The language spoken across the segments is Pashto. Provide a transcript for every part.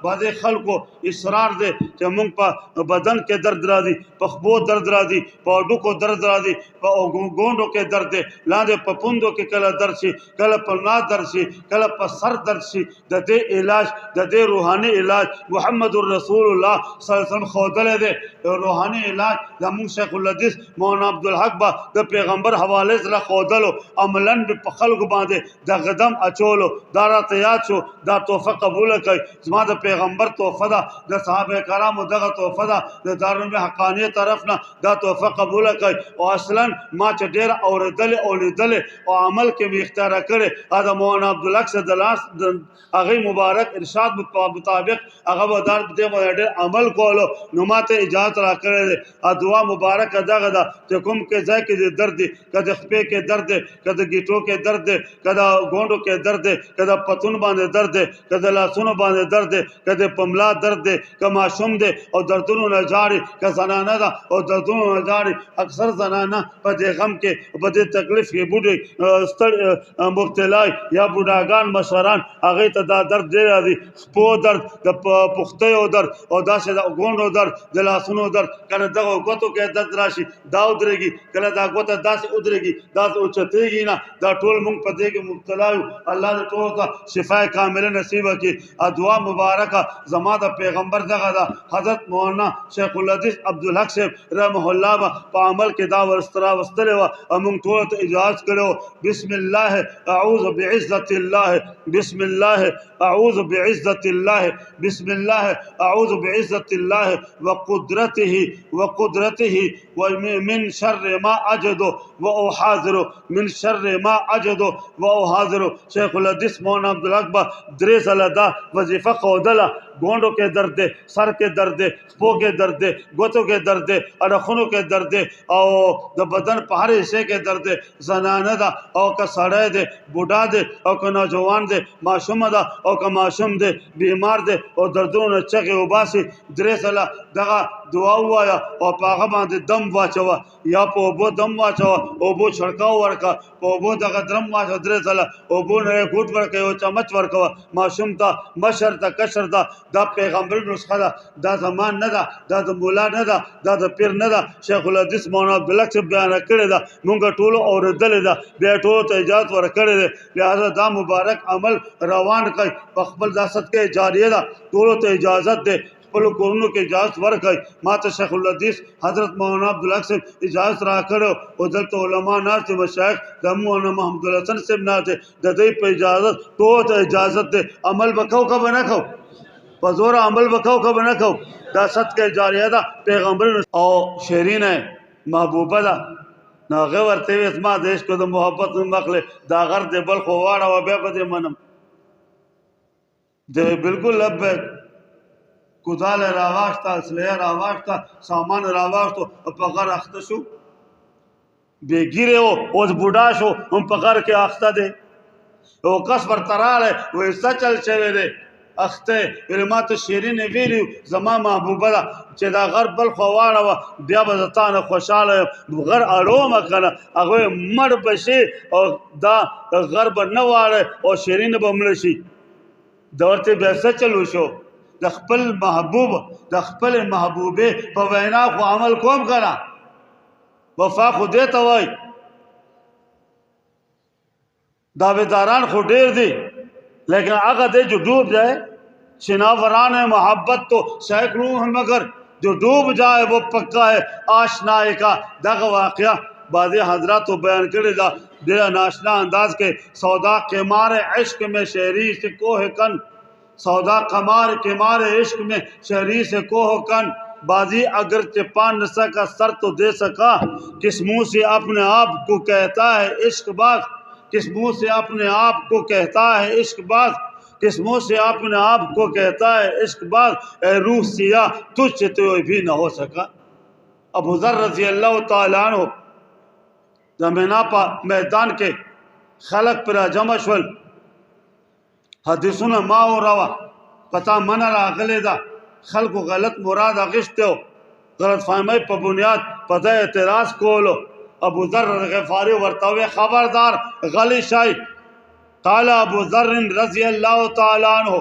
بعض خلکو اصرار دی چې موږ په بدن کې درد راځي، په خبو درد راځي، په هډوکو درد راځي، په ګونډو کې درد دی، لاندې په پوندو کې کله درد شي، کله په ملا درد شي، کله په سر درد شي. د دې علاج، د دې روحاني علاج محمد رسول الله صلی الله علیه وسلم ښودلی دی. روحاني علاج زموږ شیخ الحدیث مولانا عبدالحق به د پیغمبر حوالې سره ښودلو، عملاً به په خلکو باندې د قدم اچولو. دا راته یاد شو، دا تحفه قبوله کړئ، زما د پیغمبر تحفه ده، د صحابه کرامو دغه تحفه ده، د دارالعلوم حقانیه طرف نه دا تحفه قبوله کړئ. او اصلا ما چې ډېره اورېدلې او لیدلې او عمل کې مې اختیاره کړې، د مولانا عبدالحق صاحب د لاس د هغې مبارک ارشاد مطابق هغه به دا دې باندې ډېر عمل کولو. نو ما ته اجازت راکړی دی. دعا مبارکه دغه ده چې کوم کې ځای کې د درد دی، که د خپې کې درد دی، که د ګیټو کې درد دی، که د ګونډو کې درد دی، که د پتون باندې درد دی، که د لاسونو باندې درد دی، که د پملا درد دی، که ماشوم دی او دردونو نه جاړي، که زنانه ده او دردونو نه جاړي. اکثر زنانه په دې غم کې، په دې تکلیف کې بوډۍ مبتلا یا بوډاګان مشران، هغې ته دا درد ډېر راځي. خپو درد، د پښتیو درد او داسې د ګونډو درد، د لاسونو درد، کله دغه ګوتو کې درد راشي دا ودرېږي، کله دا ګوته داسې ودرېږي داسې اوچتېږي نه. دا ټول موږ په دې کې مبتلا یو. الله دې ټولو ته شفای کامله نصیبه کړي. دعا مبارکه زما د پیغمبر دغه ده. حضرت مولانا شیخ الحدیث عبدالحق صاحب رحمه الله به په عمل کې دا راوستلې وه او موږ ټولو ته اجازت کړی و. بسم الله اعوذ بعزة الله، بسم الله اعوذ بعزة الله، بسم الله اعوذ بعزة الله وقدرته ومن شر ما اجد واحاذر، من شر ما اجد واحاذر. شیخ الحدیث مولانا عبدالحق به درې ځله دا وظیفه ښودله. ګونډو کې درد دی، سر کې درد دی، خپو کې درد دی، ګوتو کې درد دی، اړخونو کې درد دی او د بدن په هر حصے کې درد دی. زنانه ده او که سړی دی، بوډا دی او که نوجوان دی، ماشومه ده او که ماشوم دی، بیمار دی او دردونو نه چغې وباسي، درې ځله دغه دعا ووایه او په هغه باندې دم واچوه، یا په اوبو دم واچوه، اوبو چھړکاو ورکړه، په اوبو دغه درم واچوه، درې ځله اوبو نه یې ګوټ ورکړه، یو چمچ ورکوه ماشوم ته، مشر ته، کشر ته. دا پیغمبري نسخه ده، دا زمان نه ده، دا د مولا نه ده، دا د پیر نه ده. شیخ الحدیث مولانا عبدالحق صاحب بیانه کړې ده، مونږ ټولو اورېدلې ده، بیا ټولو ته اجازت ورکړی دی. لہذا دا مبارک عمل روان کړئ. په خپل دا صدقه جاریه ده، ټولو ته اجازت دی، خپلو کورونو کې اجازت ورکړئ. ما ته شیخ الحدیث حضرت مولانا عبدالحق صاحب اجازت راکړی او دلته علما ناست دي، مشایخ د مولانا محمد الحسن صاحب ناست دی، د دوی په اجازت ټولو ته اجازت دی. عمل به کوو که به نه کوو؟ په زور عمل به کوو که به نه کوو؟ دا صدقه جاریه ده، پیغمبر او شیرینه محبوبه ده. نو هغه ورته ویې زما د عشق او د محبت نوم واخلې، دا غر دې بل خو واړوه بیا به دې منم. دی بالکل لبیک. کودال راواخته، اسلحه راواخته، سامان راواخته او په غر اخته شو. بېګیرې و، اوس بوډا شو، هم په غر کې اخته دی. یو کس ورته راغلی وایي څه چل شوی دی؟ اخته ویل ما ته شیرینې ویلي زما محبوبه ده چې دا غر بل خوا واړوه بیا به زه تا نه خوشحاله یم. غر اړومه که نه، هغه وایي مړ به شي او دا غر به نه واړی او شیرینه به مړه شي. د ورته بیا څه چل وشو؟ د خپل محبوب، د خپل محبوبې په وینا خو عمل کوم که نه؟ وفا خو دې ته وایي. دعویداران خو ډېر دي لیکن هغه دی جو ڈوب جائے، شناوران محبت تو سینکڑوں ہیں مگر جو ڈوب جائے وہ پکا ہے آشنائے کا. دغه واقعہ بعض حضرات تو بیان کړی دا ډېر ناشنا انداز کې. سودا قمار عشق میں شہری سے کوہ کن، سودا قمار عشق میں شہری سے کوہ کن. بازی اگرچہ پا نہ سکا سر تو دے سکا، کس منہ سے اپنے آپ کو کہتا ہے عشق باز، کس منہ سے اپنے آپ کو کہتا ہے عشق باز، کس منہ سے اپنے آپ کو کہتا ہے عشق باز. اے روح سیاہ تجھ سے تو بھی نہ ہو سکا. ابو ذر رضی اللہ تعالیٰ عنہ د مینا په میدان کې خلق پر جمع شول، حدیثونه ما اوروه، پتا منه راغلی ده، خلقو غلط مراد اخیستی و، غلط فهمی په بنیاد په ده اعتراض کولو. ابو ذر غفاری ورته وی خبردار غلی شئ. قال ابو ذر رضی اللہ تعالی عنہ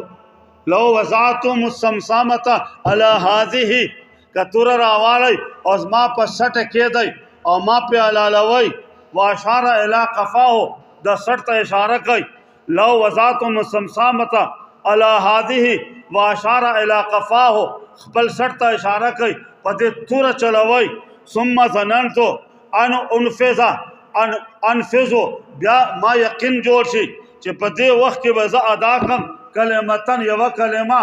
लो वज़ातुम समसामत अला हाज़िही का तुर रावाली और माँ पर सट के दई और माँ पे अलालवई वाशारा इला कफ़ाहो द सट इशारा कई लो वज़ातुम समसामत अला हाज़िही वाशारा इला कफ़ाहो पल सट इशारा कई पदे तुर चलवई सुम्मा ज़ननतु अन उनफिज़ा अन अनफिज़ो ब्या मा यकीन जोशी कि पदे वक्त के वज़ा अदा कम कलमतन यव कलमा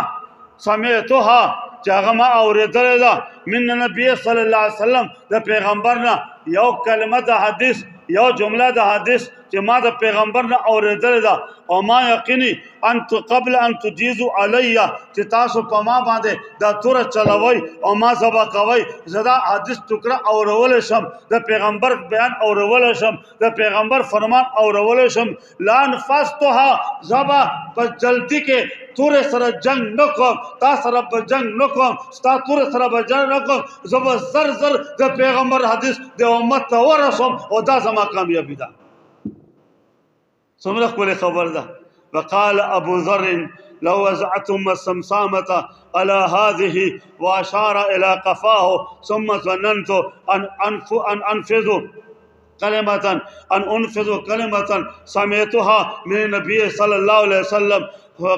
समेतुहा चागमा और दलेदा मिन नबी सल्लल्लाहु अलैहि वसल्लम द पैगंबरना यो कलमा द हदीस यो जुमला द हदीस कि मा द पैगंबरना और दलेदा और मा यकीनी अंत कबल अन तुजीजु अलैया कि तासु पमा बांधे द तुर चलवई और मा जबा कवई जदा हदीस टुकड़ा और वलशम द पैगंबर बयान और वलशम द पैगंबर फरमान और वलशम लान फस्तहा जबा पर जल्दी के तुरे सर जंग नको ता सर जंग नको ता तुरे सर जंग नको जब जर जर द पैगंबर हदीस द उम्मत वरसम और दा जमा कामयाबी दा समरख को खबर दा वकाल अबू ज़र लौ वज़अतुम समसामत अला हाज़िही वाशारा इला कफ़ाहो सुम्मा ज़ननतु अन अनफिज़ु कलिमतन अन उनफिज़ु कलिमतन समेतुहा मिन नबी सल्लल्लाहु अलैहि वसल्लम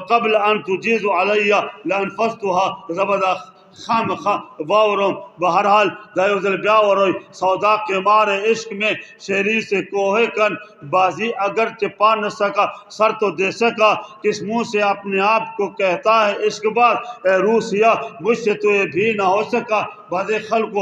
क़ब्ल अन तुजीज़ु अलैया लअनफ़ज़तुहा ज़बदा खाम खा वावरों बहरहाल दायुज़ल ब्यावरोई सौदा के मारे इश्क में शेरी से कोहे कन बाजी अगर चिपा न सका सर तो दे सका किस मुँह से अपने आप को कहता है इश्क बात रूसिया मुझसे तो ये भी ना हो सका बाज़े खल को